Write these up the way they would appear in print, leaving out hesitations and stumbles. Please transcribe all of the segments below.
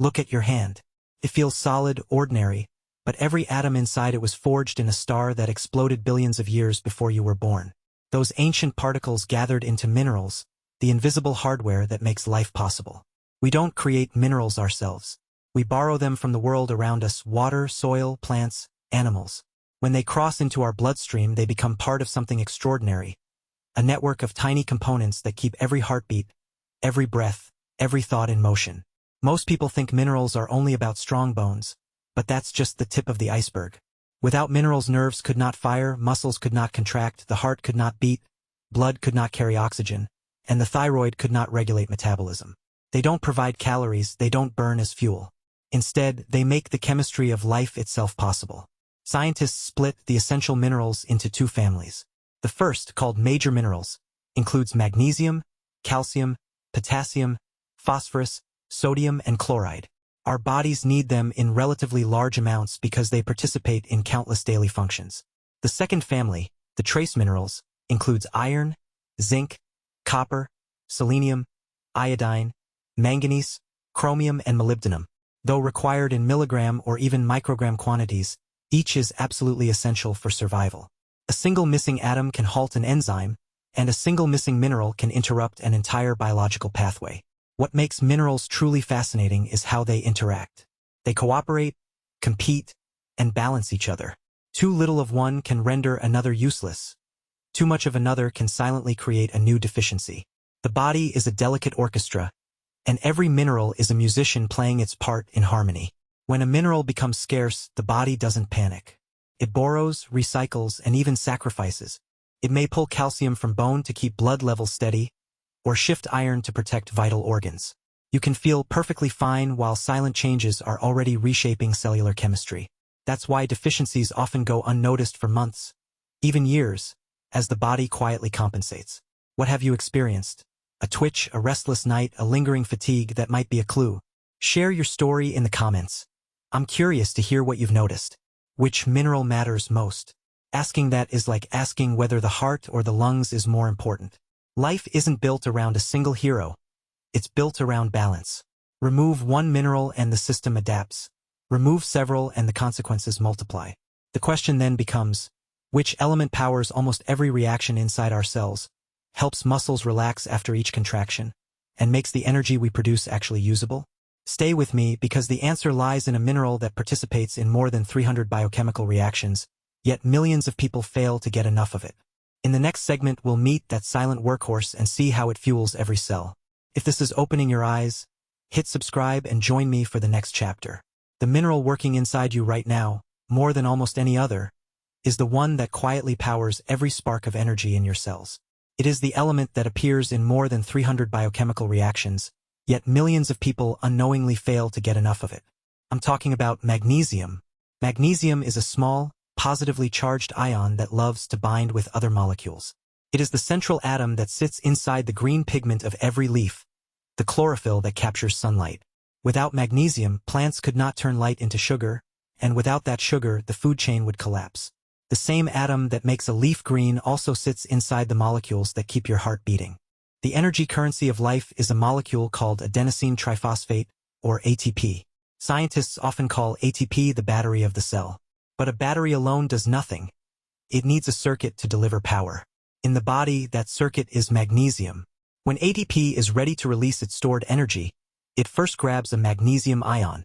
Look at your hand. It feels solid, ordinary, but every atom inside it was forged in a star that exploded billions of years before you were born. Those ancient particles gathered into minerals, the invisible hardware that makes life possible. We don't create minerals ourselves. We borrow them from the world around us: water, soil, plants, animals. When they cross into our bloodstream, they become part of something extraordinary, a network of tiny components that keep every heartbeat, every breath, every thought in motion. Most people think minerals are only about strong bones, but that's just the tip of the iceberg. Without minerals, nerves could not fire, muscles could not contract, the heart could not beat, blood could not carry oxygen, and the thyroid could not regulate metabolism. They don't provide calories, they don't burn as fuel. Instead, they make the chemistry of life itself possible. Scientists split the essential minerals into two families. The first, called major minerals, includes magnesium, calcium, potassium, phosphorus, sodium, and chloride. Our bodies need them in relatively large amounts because they participate in countless daily functions. The second family, the trace minerals, includes iron, zinc, copper, selenium, iodine, manganese, chromium, and molybdenum. Though required in milligram or even microgram quantities, each is absolutely essential for survival. A single missing atom can halt an enzyme, and a single missing mineral can interrupt an entire biological pathway. What makes minerals truly fascinating is how they interact. They cooperate, compete, and balance each other. Too little of one can render another useless. Too much of another can silently create a new deficiency. The body is a delicate orchestra, and every mineral is a musician playing its part in harmony. When a mineral becomes scarce, the body doesn't panic. It borrows, recycles, and even sacrifices. It may pull calcium from bone to keep blood levels steady, or shift iron to protect vital organs. You can feel perfectly fine while silent changes are already reshaping cellular chemistry. That's why deficiencies often go unnoticed for months, even years, as the body quietly compensates. What have you experienced? A twitch, a restless night, a lingering fatigue that might be a clue? Share your story in the comments. I'm curious to hear what you've noticed. Which mineral matters most? Asking that is like asking whether the heart or the lungs is more important. Life isn't built around a single hero. It's built around balance. Remove one mineral and the system adapts. Remove several and the consequences multiply. The question then becomes, which element powers almost every reaction inside our cells, helps muscles relax after each contraction, and makes the energy we produce actually usable? Stay with me, because the answer lies in a mineral that participates in more than 300 biochemical reactions, yet millions of people fail to get enough of it. In the next segment, we'll meet that silent workhorse and see how it fuels every cell. If this is opening your eyes, hit subscribe and join me for the next chapter. The mineral working inside you right now, more than almost any other, is the one that quietly powers every spark of energy in your cells. It is the element that appears in more than 300 biochemical reactions, yet millions of people unknowingly fail to get enough of it. I'm talking about magnesium. Magnesium is a small, positively charged ion that loves to bind with other molecules. It is the central atom that sits inside the green pigment of every leaf, the chlorophyll that captures sunlight. Without magnesium, plants could not turn light into sugar, and without that sugar, the food chain would collapse. The same atom that makes a leaf green also sits inside the molecules that keep your heart beating. The energy currency of life is a molecule called adenosine triphosphate, or ATP. Scientists often call ATP the battery of the cell. But a battery alone does nothing. It needs a circuit to deliver power. In the body, that circuit is magnesium. When ATP is ready to release its stored energy, it first grabs a magnesium ion,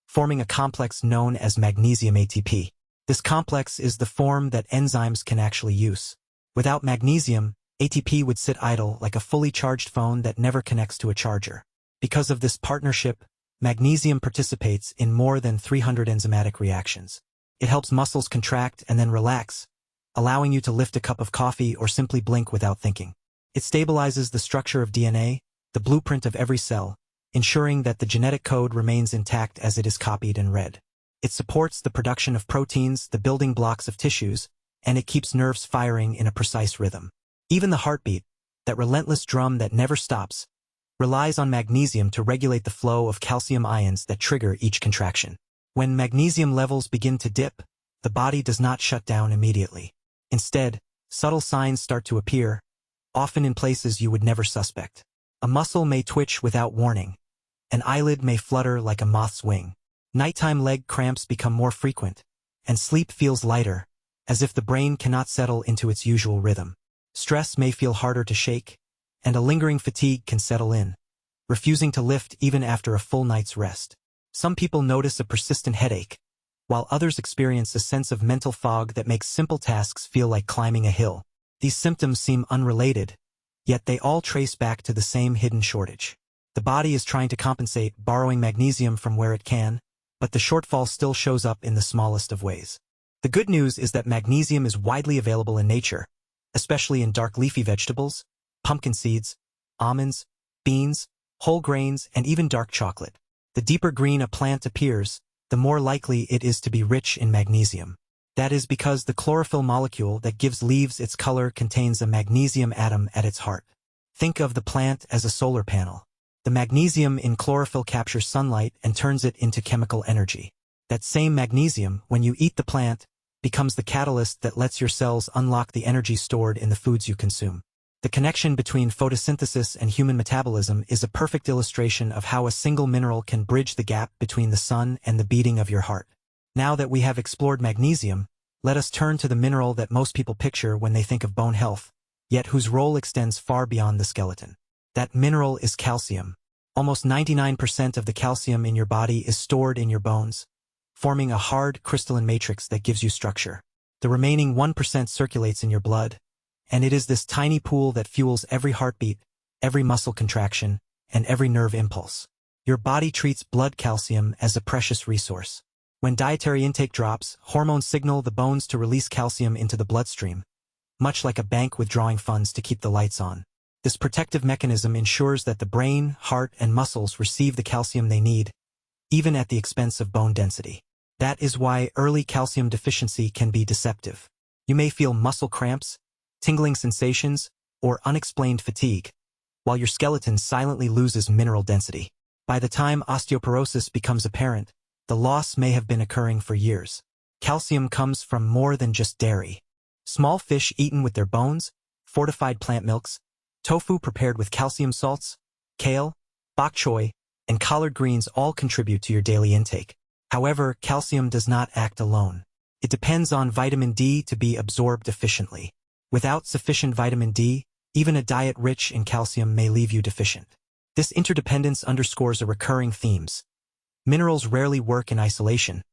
forming a complex known as magnesium ATP. This complex is the form that enzymes can actually use. Without magnesium, ATP would sit idle like a fully charged phone that never connects to a charger. Because of this partnership, magnesium participates in more than 300 enzymatic reactions. It helps muscles contract and then relax, allowing you to lift a cup of coffee or simply blink without thinking. It stabilizes the structure of DNA, the blueprint of every cell, ensuring that the genetic code remains intact as it is copied and read. It supports the production of proteins, the building blocks of tissues, and it keeps nerves firing in a precise rhythm. Even the heartbeat, that relentless drum that never stops, relies on magnesium to regulate the flow of calcium ions that trigger each contraction. When magnesium levels begin to dip, the body does not shut down immediately. Instead, subtle signs start to appear, often in places you would never suspect. A muscle may twitch without warning. An eyelid may flutter like a moth's wing. Nighttime leg cramps become more frequent, and sleep feels lighter, as if the brain cannot settle into its usual rhythm. Stress may feel harder to shake, and a lingering fatigue can settle in, refusing to lift even after a full night's rest. Some people notice a persistent headache, while others experience a sense of mental fog that makes simple tasks feel like climbing a hill. These symptoms seem unrelated, yet they all trace back to the same hidden shortage. The body is trying to compensate, borrowing magnesium from where it can, but the shortfall still shows up in the smallest of ways. The good news is that magnesium is widely available in nature, especially in dark leafy vegetables, pumpkin seeds, almonds, beans, whole grains, and even dark chocolate. The deeper green a plant appears, the more likely it is to be rich in magnesium. That is because the chlorophyll molecule that gives leaves its color contains a magnesium atom at its heart. Think of the plant as a solar panel. The magnesium in chlorophyll captures sunlight and turns it into chemical energy. That same magnesium, when you eat the plant, becomes the catalyst that lets your cells unlock the energy stored in the foods you consume. The connection between photosynthesis and human metabolism is a perfect illustration of how a single mineral can bridge the gap between the sun and the beating of your heart. Now that we have explored magnesium, let us turn to the mineral that most people picture when they think of bone health, yet whose role extends far beyond the skeleton. That mineral is calcium. Almost 99% of the calcium in your body is stored in your bones, forming a hard crystalline matrix that gives you structure. The remaining 1% circulates in your blood, and it is this tiny pool that fuels every heartbeat, every muscle contraction, and every nerve impulse. Your body treats blood calcium as a precious resource. When dietary intake drops, hormones signal the bones to release calcium into the bloodstream, much like a bank withdrawing funds to keep the lights on. This protective mechanism ensures that the brain, heart, and muscles receive the calcium they need, even at the expense of bone density. That is why early calcium deficiency can be deceptive. You may feel muscle cramps, tingling sensations, or unexplained fatigue, while your skeleton silently loses mineral density. By the time osteoporosis becomes apparent, the loss may have been occurring for years. Calcium comes from more than just dairy. Small fish eaten with their bones, fortified plant milks, tofu prepared with calcium salts, kale, bok choy, and collard greens all contribute to your daily intake. However, calcium does not act alone. It depends on vitamin D to be absorbed efficiently. Without sufficient vitamin D, even a diet rich in calcium may leave you deficient. This interdependence underscores a recurring theme. Minerals rarely work in isolation.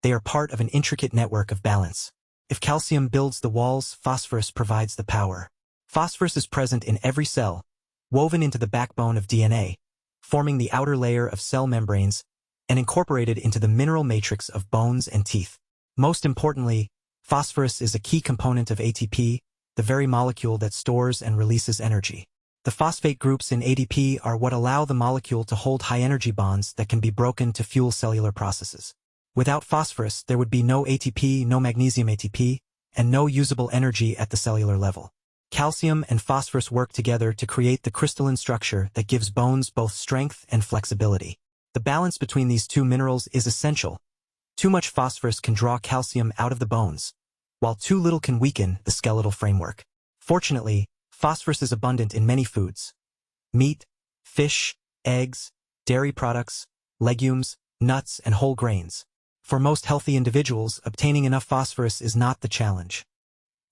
They are part of an intricate network of balance. If calcium builds the walls, phosphorus provides the power. Phosphorus is present in every cell, woven into the backbone of DNA, forming the outer layer of cell membranes, and incorporated into the mineral matrix of bones and teeth. Most importantly, phosphorus is a key component of ATP, the very molecule that stores and releases energy. The phosphate groups in ADP are what allow the molecule to hold high-energy bonds that can be broken to fuel cellular processes. Without phosphorus, there would be no ATP, no magnesium ATP, and no usable energy at the cellular level. Calcium and phosphorus work together to create the crystalline structure that gives bones both strength and flexibility. The balance between these two minerals is essential. Too much phosphorus can draw calcium out of the bones, while too little can weaken the skeletal framework. Fortunately, phosphorus is abundant in many foods: meat, fish, eggs, dairy products, legumes, nuts, and whole grains. For most healthy individuals, obtaining enough phosphorus is not the challenge.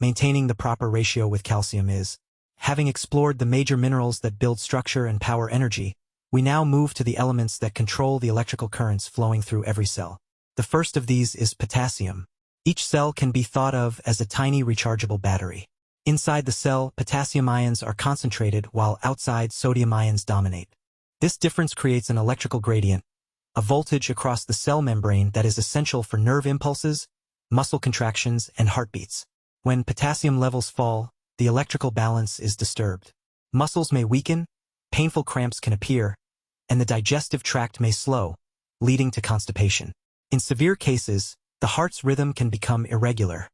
Maintaining the proper ratio with calcium is. Having explored the major minerals that build structure and power energy, we now move to the elements that control the electrical currents flowing through every cell. The first of these is potassium. Each cell can be thought of as a tiny rechargeable battery. Inside the cell, potassium ions are concentrated while outside sodium ions dominate. This difference creates an electrical gradient, a voltage across the cell membrane that is essential for nerve impulses, muscle contractions, and heartbeats. When potassium levels fall, the electrical balance is disturbed. Muscles may weaken, painful cramps can appear, and the digestive tract may slow, leading to constipation. In severe cases, the heart's rhythm can become irregular,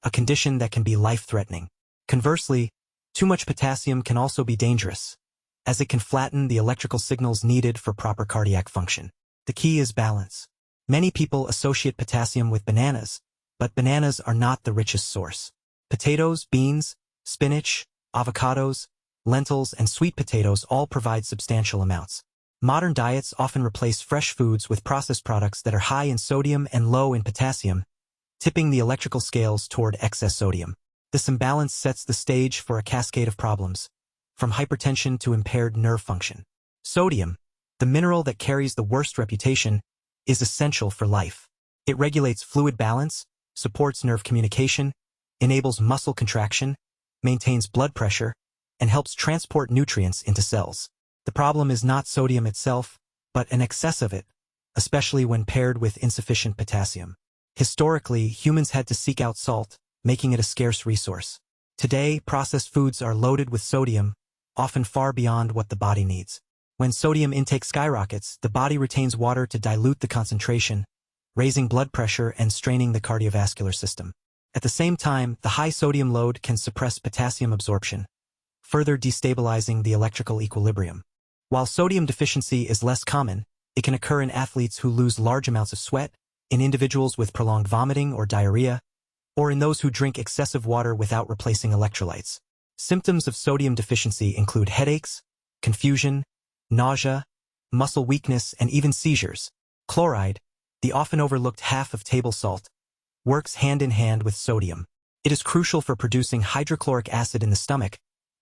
a condition that can be life-threatening. Conversely, too much potassium can also be dangerous, as it can flatten the electrical signals needed for proper cardiac function. The key is balance. Many people associate potassium with bananas, but bananas are not the richest source. Potatoes, beans, spinach, avocados, lentils, and sweet potatoes all provide substantial amounts. Modern diets often replace fresh foods with processed products that are high in sodium and low in potassium, tipping the electrical scales toward excess sodium. This imbalance sets the stage for a cascade of problems, from hypertension to impaired nerve function. Sodium, the mineral that carries the worst reputation, is essential for life. It regulates fluid balance, supports nerve communication, enables muscle contraction, maintains blood pressure, and helps transport nutrients into cells. The problem is not sodium itself, but an excess of it, especially when paired with insufficient potassium. Historically, humans had to seek out salt, making it a scarce resource. Today, processed foods are loaded with sodium, often far beyond what the body needs. When sodium intake skyrockets, the body retains water to dilute the concentration, raising blood pressure and straining the cardiovascular system. At the same time, the high sodium load can suppress potassium absorption, further destabilizing the electrical equilibrium. While sodium deficiency is less common, it can occur in athletes who lose large amounts of sweat, in individuals with prolonged vomiting or diarrhea, or in those who drink excessive water without replacing electrolytes. Symptoms of sodium deficiency include headaches, confusion, nausea, muscle weakness, and even seizures. Chloride, the often overlooked half of table salt, works hand in hand with sodium. It is crucial for producing hydrochloric acid in the stomach,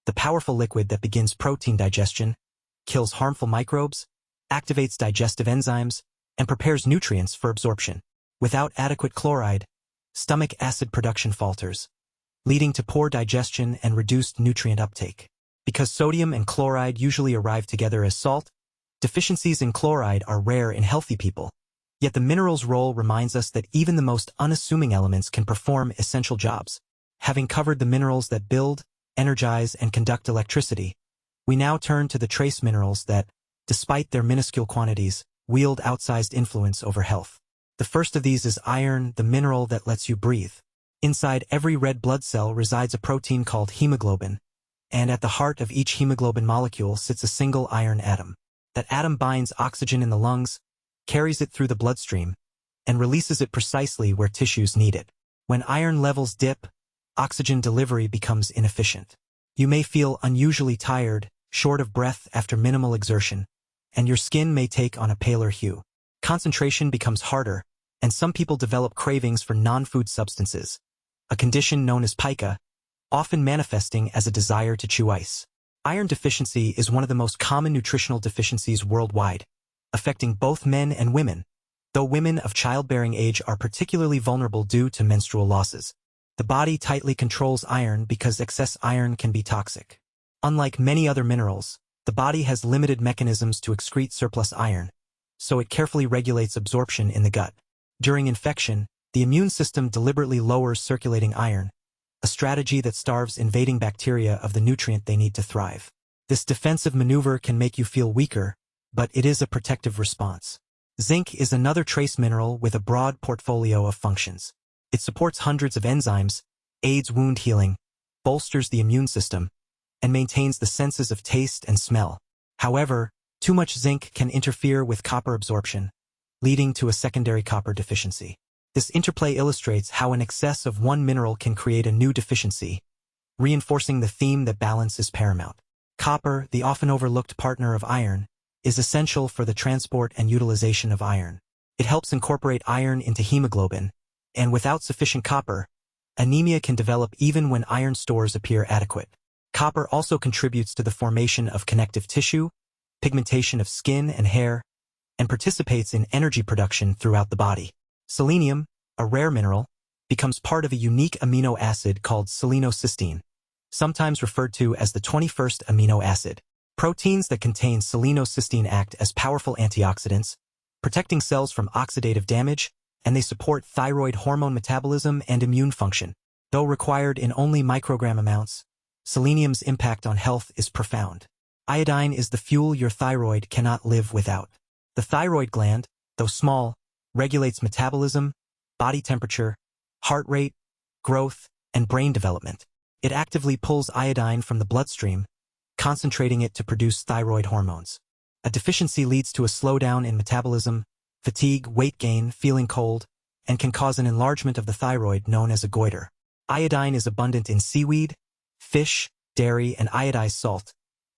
the powerful liquid that begins protein digestion, kills harmful microbes, activates digestive enzymes, and prepares nutrients for absorption. Without adequate chloride, stomach acid production falters, leading to poor digestion and reduced nutrient uptake. Because sodium and chloride usually arrive together as salt, deficiencies in chloride are rare in healthy people. Yet the mineral's role reminds us that even the most unassuming elements can perform essential jobs. Having covered the minerals that build, energize, and conduct electricity, we now turn to the trace minerals that, despite their minuscule quantities, wield outsized influence over health. The first of these is iron, the mineral that lets you breathe. Inside every red blood cell resides a protein called hemoglobin, and at the heart of each hemoglobin molecule sits a single iron atom. That atom binds oxygen in the lungs, carries it through the bloodstream, and releases it precisely where tissues need it. When iron levels dip, oxygen delivery becomes inefficient. You may feel unusually tired, short of breath after minimal exertion, and your skin may take on a paler hue. Concentration becomes harder, and some people develop cravings for non-food substances, a condition known as pica, often manifesting as a desire to chew ice. Iron deficiency is one of the most common nutritional deficiencies worldwide, affecting both men and women, though women of childbearing age are particularly vulnerable due to menstrual losses. The body tightly controls iron because excess iron can be toxic. Unlike many other minerals, the body has limited mechanisms to excrete surplus iron, so it carefully regulates absorption in the gut. During infection, the immune system deliberately lowers circulating iron, a strategy that starves invading bacteria of the nutrient they need to thrive. This defensive maneuver can make you feel weaker, but it is a protective response. Zinc is another trace mineral with a broad portfolio of functions. It supports hundreds of enzymes, aids wound healing, bolsters the immune system, and maintains the senses of taste and smell. However, too much zinc can interfere with copper absorption, leading to a secondary copper deficiency. This interplay illustrates how an excess of one mineral can create a new deficiency, reinforcing the theme that balance is paramount. Copper, the often overlooked partner of iron, is essential for the transport and utilization of iron. It helps incorporate iron into hemoglobin, and without sufficient copper, anemia can develop even when iron stores appear adequate. Copper also contributes to the formation of connective tissue, pigmentation of skin and hair, and participates in energy production throughout the body. Selenium, a rare mineral, becomes part of a unique amino acid called selenocysteine, sometimes referred to as the 21st amino acid. Proteins that contain selenocysteine act as powerful antioxidants, protecting cells from oxidative damage, and they support thyroid hormone metabolism and immune function. Though required in only microgram amounts, selenium's impact on health is profound. Iodine is the fuel your thyroid cannot live without. The thyroid gland, though small, regulates metabolism, body temperature, heart rate, growth, and brain development. It actively pulls iodine from the bloodstream, concentrating it to produce thyroid hormones. A deficiency leads to a slowdown in metabolism, fatigue, weight gain, feeling cold, and can cause an enlargement of the thyroid known as a goiter. Iodine is abundant in seaweed, fish, dairy, and iodized salt,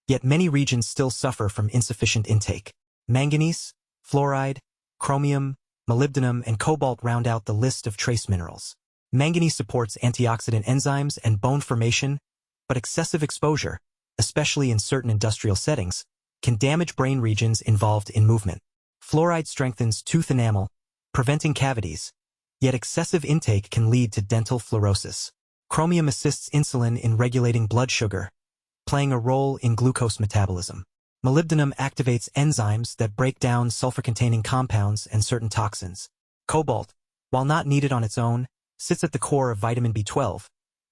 yet many regions still suffer from insufficient intake. Manganese, fluoride, chromium, molybdenum, and cobalt round out the list of trace minerals. Manganese supports antioxidant enzymes and bone formation, but excessive exposure, especially in certain industrial settings, can damage brain regions involved in movement. Fluoride strengthens tooth enamel, preventing cavities, yet excessive intake can lead to dental fluorosis. Chromium assists insulin in regulating blood sugar, playing a role in glucose metabolism. Molybdenum activates enzymes that break down sulfur-containing compounds and certain toxins. Cobalt, while not needed on its own, sits at the core of vitamin B12.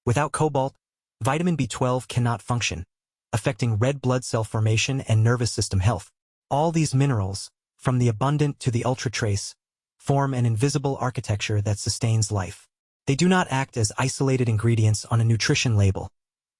Without cobalt, vitamin B12 cannot function, affecting red blood cell formation and nervous system health. All these minerals, from the abundant to the ultra-trace, form an invisible architecture that sustains life. They do not act as isolated ingredients on a nutrition label.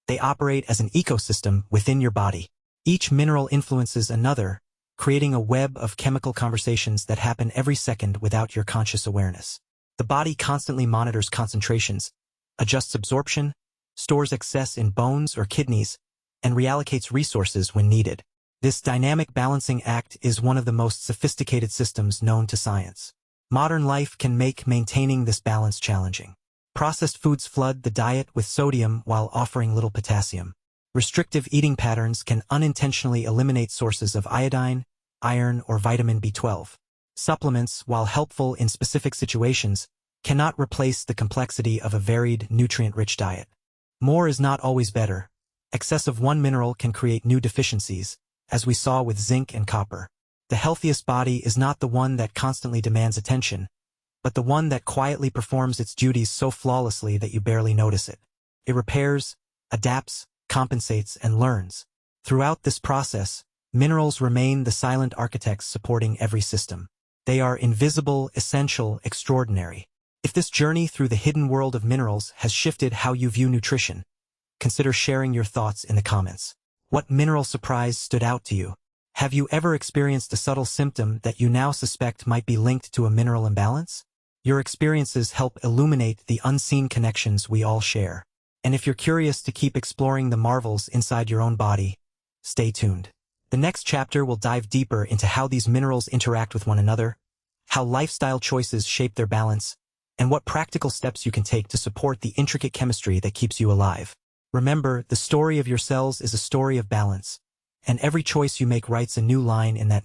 They operate as an ecosystem within your body. Each mineral influences another, creating a web of chemical conversations that happen every second without your conscious awareness. The body constantly monitors concentrations, adjusts absorption, stores excess in bones or kidneys, and reallocates resources when needed. This dynamic balancing act is one of the most sophisticated systems known to science. Modern life can make maintaining this balance challenging. Processed foods flood the diet with sodium while offering little potassium. Restrictive eating patterns can unintentionally eliminate sources of iodine, iron, or vitamin B12. Supplements, while helpful in specific situations, cannot replace the complexity of a varied, nutrient-rich diet. More is not always better. Excess of one mineral can create new deficiencies, as we saw with zinc and copper. The healthiest body is not the one that constantly demands attention, but the one that quietly performs its duties so flawlessly that you barely notice it. It repairs, adapts, compensates, and learns. Throughout this process, minerals remain the silent architects supporting every system. They are invisible, essential, extraordinary. If this journey through the hidden world of minerals has shifted how you view nutrition, consider sharing your thoughts in the comments. What mineral surprise stood out to you? Have you ever experienced a subtle symptom that you now suspect might be linked to a mineral imbalance? Your experiences help illuminate the unseen connections we all share. And if you're curious to keep exploring the marvels inside your own body, stay tuned. The next chapter will dive deeper into how these minerals interact with one another, how lifestyle choices shape their balance, and what practical steps you can take to support the intricate chemistry that keeps you alive. Remember, the story of your cells is a story of balance, and every choice you make writes a new line in that